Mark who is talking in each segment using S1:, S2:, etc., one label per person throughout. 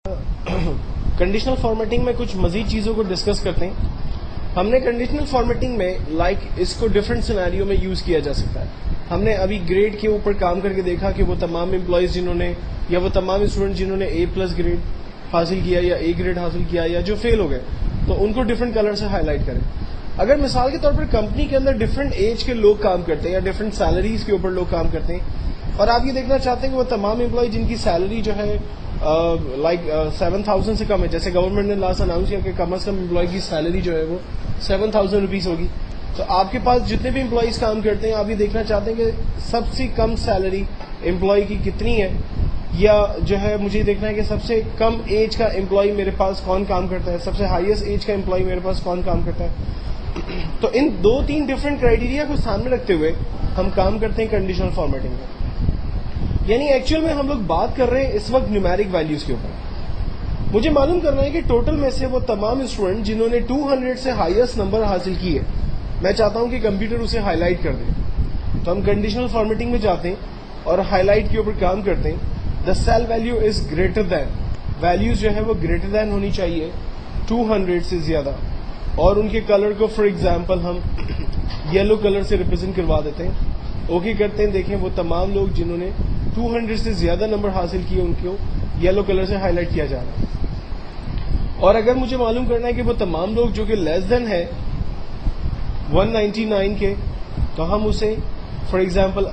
S1: Conditional formatting में कुछ मजीद चीज़ों को डिस्कस करते हैं। हमने कंडीशनल फॉर्मेटिंग में इसको डिफरेंट सिनेरियो में यूज़ किया जा सकता है। हमने अभी ग्रेड के ऊपर काम करके देखा कि वो तमाम एम्प्लॉयज़ जिन्होंने या वो तमाम स्टूडेंट जिन्होंने A+ ग्रेड हासिल किया या A ग्रेड हासिल किया या जो फेल हो गए, तो उनको डिफरेंट कलर से हाईलाइट करें। अगर मिसाल के तौर पर कंपनी के अंदर डिफरेंट एज के लोग काम करते हैं या डिफरेंट सैलरीज के ऊपर लोग काम करते हैं और आप ये देखना चाहते हैं कि वो तमाम एम्प्लॉय जिनकी सैलरी जो है 7,000 से कम है, जैसे गवर्नमेंट ने लास्ट अनाउंस किया कि कम से कम एम्प्लॉय की सैलरी जो है वो 7,000 रुपीज़ होगी, तो आपके पास जितने भी एम्प्लॉयज़ काम करते हैं आप ये देखना चाहते हैं कि सबसे कम सैलरी एम्प्लॉय की कितनी है, या जो है मुझे देखना है कि सबसे कम एज का एम्प्लॉय मेरे पास कौन काम करता है, सबसे हाईएस्ट एज का एम्प्लॉय मेरे पास कौन काम करता है। तो इन 2-3 डिफरेंट क्राइटेरिया को सामने रखते हुए हम काम करते हैं कंडीशनल फॉर्मेटिंग में। यानी एक्चुअल में हम लोग बात कर रहे हैं इस वक्त न्यूमेरिक वैल्यूज के ऊपर। मुझे मालूम करना है कि टोटल में से वो तमाम स्टूडेंट जिन्होंने 200 से हाईएस्ट नंबर हासिल किए, मैं चाहता हूं कि कंप्यूटर उसे हाईलाइट कर दे। तो हम कंडीशनल फॉर्मेटिंग में जाते हैं और हाईलाइट के ऊपर काम करते हैं। The cell value is greater than, values जो है वो ग्रेटर दैन होनी चाहिए 200 से ज्यादा, और उनके कलर को फॉर एग्जाम्पल हम येलो कलर से रिप्रेजेंट करवा देते हैं। ओके करते हैं। देखें वो तमाम लोग जिन्होंने 200 से ज्यादा नंबर हासिल किए उनको येलो कलर से हाईलाइट किया जा रहा है। और अगर मुझे मालूम करना है कि वो तमाम लोग जो कि लेस देन है 199 के, तो हम उसे for example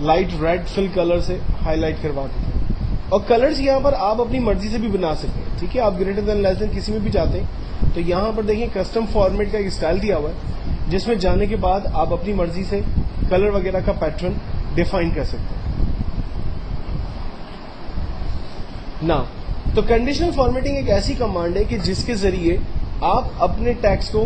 S1: light red fill colour से हाईलाइट करवा देते हैं। और कलर्स यहाँ पर आप अपनी मर्जी से भी बना सकते हैं, ठीक है। आप ग्रेटर देन लेस देन किसी में भी जाते हैं, तो यहाँ पर देखिए कस्टम फॉर्मेट का एक स्टाइल दिया हुआ है, जिसमें जाने के बाद आप अपनी मर्जी से कलर वगैरह का पैटर्न डिफाइन कर सकते हैं ना। तो कंडीशनल फॉर्मेटिंग एक ऐसी कमांड है कि जिसके जरिए आप अपने टेक्स्ट को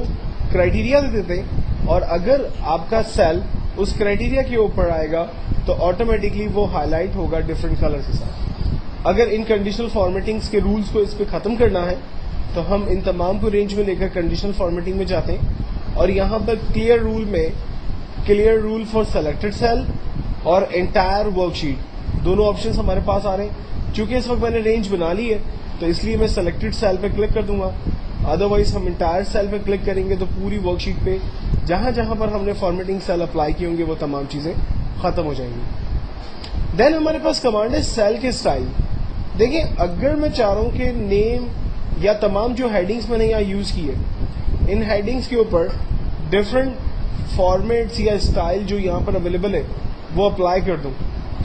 S1: क्राइटेरिया दे देते हैं, और अगर आपका सेल उस क्राइटेरिया के ऊपर आएगा तो ऑटोमेटिकली वो हाईलाइट होगा डिफरेंट कलर के साथ। अगर इन कंडीशनल फॉर्मेटिंग्स के रूल्स को इस पर खत्म करना है तो हम इन तमाम को रेंज में लेकर कंडीशनल फॉर्मेटिंग में जाते हैं, और यहाँ पर क्लियर रूल में clear rule for selected cell और एंटायर वर्कशीट दोनों ऑप्शन हमारे पास आ रहे हैं। चूंकि इस वक्त मैंने रेंज बना ली है तो इसलिए मैं सेलेक्टेड सेल पे क्लिक कर दूंगा, अदरवाइज हम एंटायर सेल पे क्लिक करेंगे तो पूरी वर्कशीट पे जहां जहां पर हमने फॉर्मेटिंग सेल अप्लाई किए होंगे वो तमाम चीजें खत्म हो जाएंगी। देन हमारे पास कमांड है सेल के स्टाइल। देखिए अगर मैं चाह रहा हूं कि नेम या तमाम जो हेडिंग्स मैंने यहाँ यूज की है, इन हेडिंग्स के ऊपर डिफरेंट फॉर्मेट्स या स्टाइल जो यहाँ पर अवेलेबल है वो अप्लाई कर दूं,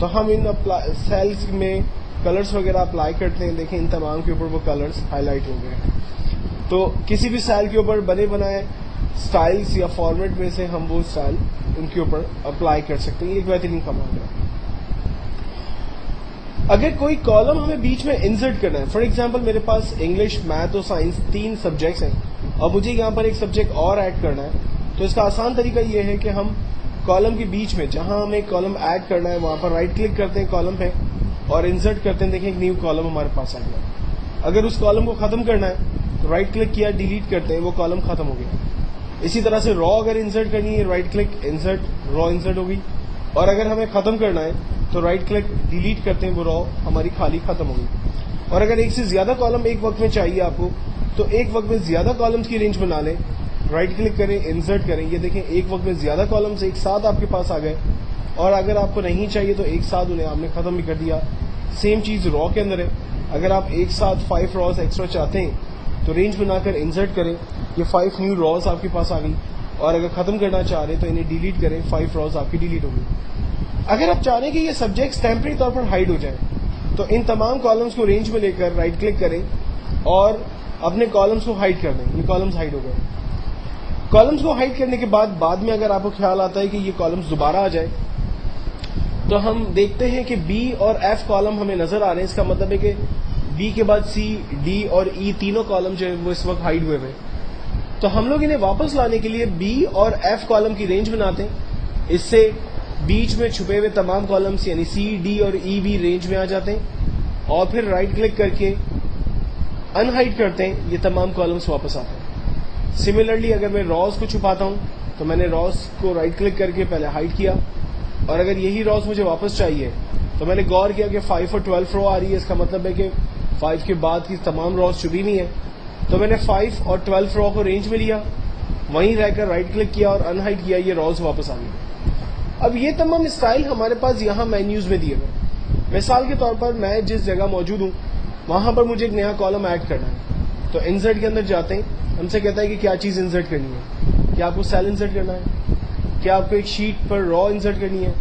S1: तो हम इन सेल्स में कलर्स वगैरह अप्लाई करते हैं। देखें इन तमाम के ऊपर वो कलर्स हाईलाइट हो गए हैं। तो किसी भी स्टाइल के ऊपर बने बनाए स्टाइल्स या फॉर्मेट में से हम वो स्टाइल उनके ऊपर अप्लाई कर सकते हैं। ये एक बेहतरीन कमांड है। अगर कोई कॉलम हमें बीच में इंसर्ट करना है, फॉर एग्जांपल मेरे पास इंग्लिश, मैथ और साइंस 3 सब्जेक्ट्स हैं और मुझे यहाँ पर एक सब्जेक्ट और ऐड करना है, तो इसका आसान तरीका ये है कि हम कॉलम के बीच में जहां हमें कॉलम ऐड करना है वहां पर राइट क्लिक करते हैं कॉलम पे और इंसर्ट करते हैं। देखें एक न्यू कॉलम हमारे पास आ गया। अगर उस कॉलम को खत्म करना है तो राइट क्लिक किया, डिलीट करते हैं, वो कॉलम खत्म हो गया। इसी तरह से रॉ अगर इंसर्ट करनी है, right click, insert, raw insert हो गई। और अगर हमें खत्म करना है तो राइट क्लिक, डिलीट करते हैं, वो रॉ हमारी खाली खत्म हो गई। और अगर एक से ज्यादा कॉलम एक वक्त में चाहिए आपको, तो एक वक्त में ज्यादा कॉलम्स की रेंज बना लें, राइट क्लिक करें, इंसर्ट करें। ये देखें एक वक्त में ज्यादा कॉलम्स एक साथ आपके पास आ गए, और अगर आपको नहीं चाहिए तो एक साथ उन्हें आपने खत्म भी कर दिया। सेम चीज रॉ के अंदर है। अगर आप एक साथ 5 रॉज एक्स्ट्रा चाहते हैं तो रेंज बनाकर इंसर्ट करें, ये 5 न्यू रॉज आपके पास आ गई। और अगर खत्म करना चाह रहे हैं तो इन्हें डिलीट करें, 5 रॉज आपकी डिलीट हो गई। अगर आप चाह रहे हैं कि ये सब्जेक्ट्स टेम्परेरी तौर पर हाइड हो जाए, तो इन तमाम कॉलम्स को रेंज में लेकर राइट क्लिक करें और अपने कॉलम्स को हाइड कर दें। ये कॉलम्स हाइड हो गए। कॉलम्स को हाइड करने के बाद में अगर आपको ख्याल आता है कि ये कॉलम्स दोबारा आ जाए, तो हम देखते हैं कि बी और एफ कॉलम हमें नजर आ रहे हैं। इसका मतलब है कि बी के बाद सी, डी और ई तीनों कॉलम जो है वो इस वक्त हाइड हुए हैं। तो हम लोग इन्हें वापस लाने के लिए बी और एफ कॉलम की रेंज बनाते हैं। इससे बीच में छुपे हुए तमाम कॉलम्स यानी सी, डी और ई भी रेंज में आ जाते हैं, और फिर राइट क्लिक करके अनहाइड करते हैं, ये तमाम कॉलम्स वापस आते हैं। सिमिलरली अगर मैं रॉज को छुपाता हूं तो मैंने रॉज को राइट क्लिक करके पहले हाइड किया, और अगर यही रॉज मुझे वापस चाहिए तो मैंने गौर किया कि 5 और 12 रो आ रही है। इसका मतलब है कि 5 के बाद की तमाम रॉस चुभी हुई हैं, तो मैंने 5 और 12 रॉ को रेंज में लिया, वहीं रहकर राइट क्लिक किया और अनहाइड किया, ये रॉस वापस आ गई। अब ये तमाम स्टाइल हमारे पास यहाँ मेन्यूज में दिए हुए। मिसाल के तौर पर मैं जिस जगह मौजूद हूँ वहां पर मुझे एक नया कॉलम ऐड करना है, तो इंसर्ट के अंदर जाते हैं, हमसे कहता है कि क्या चीज़ इंसर्ट करनी है, क्या आपको सेल इंसर्ट करना है, क्या आपको एक शीट पर रॉ इंसर्ट करनी है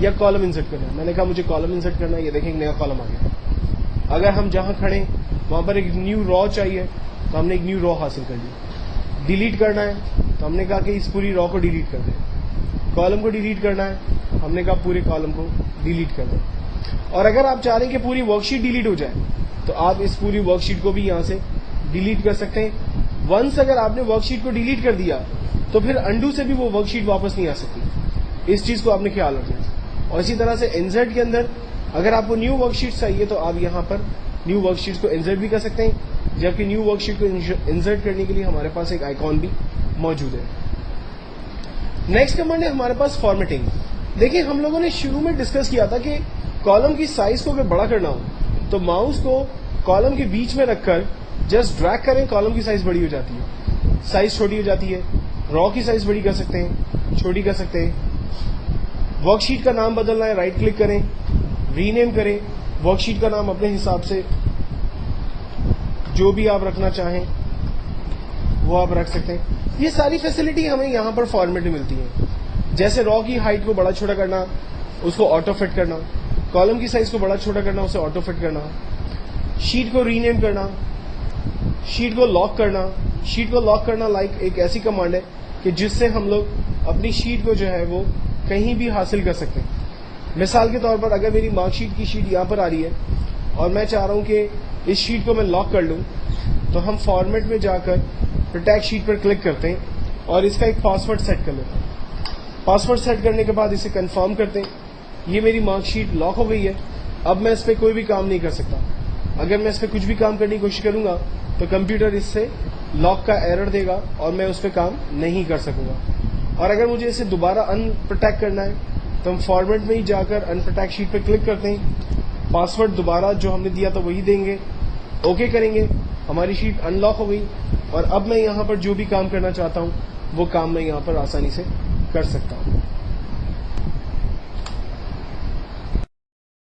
S1: या कॉलम इंसर्ट करना है। मैंने कहा मुझे कॉलम इंसर्ट करना है, ये देखें एक नया कॉलम आ गया। अगर हम जहां खड़े वहां पर एक न्यू रॉ चाहिए तो हमने एक न्यू रॉ हासिल कर ली। डिलीट करना है तो हमने कहा कि इस पूरी रॉ को डिलीट कर दें। कॉलम को डिलीट करना है, हमने कहा पूरे कॉलम को डिलीट कर दें। और अगर आप चाह रहे हैं कि पूरी वर्कशीट डिलीट हो जाए तो आप इस पूरी वर्कशीट को भी यहाँ से डिलीट कर सकते हैं। वंस अगर आपने वर्कशीट को डिलीट कर दिया तो फिर अंडू से भी वो वर्कशीट वापस नहीं आ सकती। इस चीज को आपने ख्याल रखना है। और इसी तरह से इंसर्ट के अंदर अगर आपको न्यू वर्कशीट चाहिए तो आप यहाँ पर न्यू वर्कशीट को इंसर्ट भी कर सकते हैं, जबकि न्यू वर्कशीट को इंसर्ट करने के लिए हमारे पास एक आइकॉन भी मौजूद है। नेक्स्ट कमांड है हमारे पास फॉर्मेटिंग। देखिए हम लोगों ने शुरू में डिस्कस किया था कि कॉलम की साइज को अगर बड़ा करना हो तो माउस को कॉलम के बीच में रखकर जस्ट ड्रैग करें, कॉलम की साइज बड़ी हो जाती है, साइज छोटी हो जाती है। रॉ की साइज बड़ी कर सकते हैं, छोटी कर सकते हैं। वर्कशीट का नाम बदलना है, राइट क्लिक करें, रीनेम करें, वर्कशीट का नाम अपने हिसाब से जो भी आप रखना चाहें वो आप रख सकते हैं। ये सारी फैसिलिटी हमें यहाँ पर फॉर्मेट में मिलती है। जैसे रॉ की हाइट को बड़ा छोटा करना, उसको ऑटो फिट करना, कॉलम की साइज को बड़ा छोटा करना, उसे ऑटो फिट करना, शीट को रीनेम करना, शीट को लॉक करना। शीट को लॉक करना लाइक एक ऐसी कमांड है कि जिससे हम लोग अपनी शीट को जो है वो कहीं भी हासिल कर सकते हैं। मिसाल के तौर पर अगर मेरी मार्कशीट की शीट यहाँ पर आ रही है और मैं चाह रहा हूँ कि इस शीट को मैं लॉक कर लूँ, तो हम फॉर्मेट में जाकर प्रोटेक्ट शीट पर क्लिक करते हैं और इसका एक पासवर्ड सेट कर लेते हैं। पासवर्ड सेट करने के बाद इसे कंफर्म करते हैं। ये मेरी मार्कशीट लॉक हो गई है। अब मैं इस पर कोई भी काम नहीं कर सकता। अगर मैं इस पर कुछ भी काम करने की कोशिश करूंगा तो कंप्यूटर इससे लॉक का एरर देगा और मैं उस पर काम नहीं कर सकूंगा। और अगर मुझे इसे दोबारा अनप्रोटेक्ट करना है तो हम फॉर्मेट में ही जाकर अनप्रोटेक्ट शीट पर क्लिक करते हैं, पासवर्ड दोबारा जो हमने दिया था वही देंगे, ओके करेंगे, हमारी शीट अनलॉक हो गई और अब मैं यहाँ पर जो भी काम करना चाहता हूँ वो काम मैं यहाँ पर आसानी से कर सकता हूँ।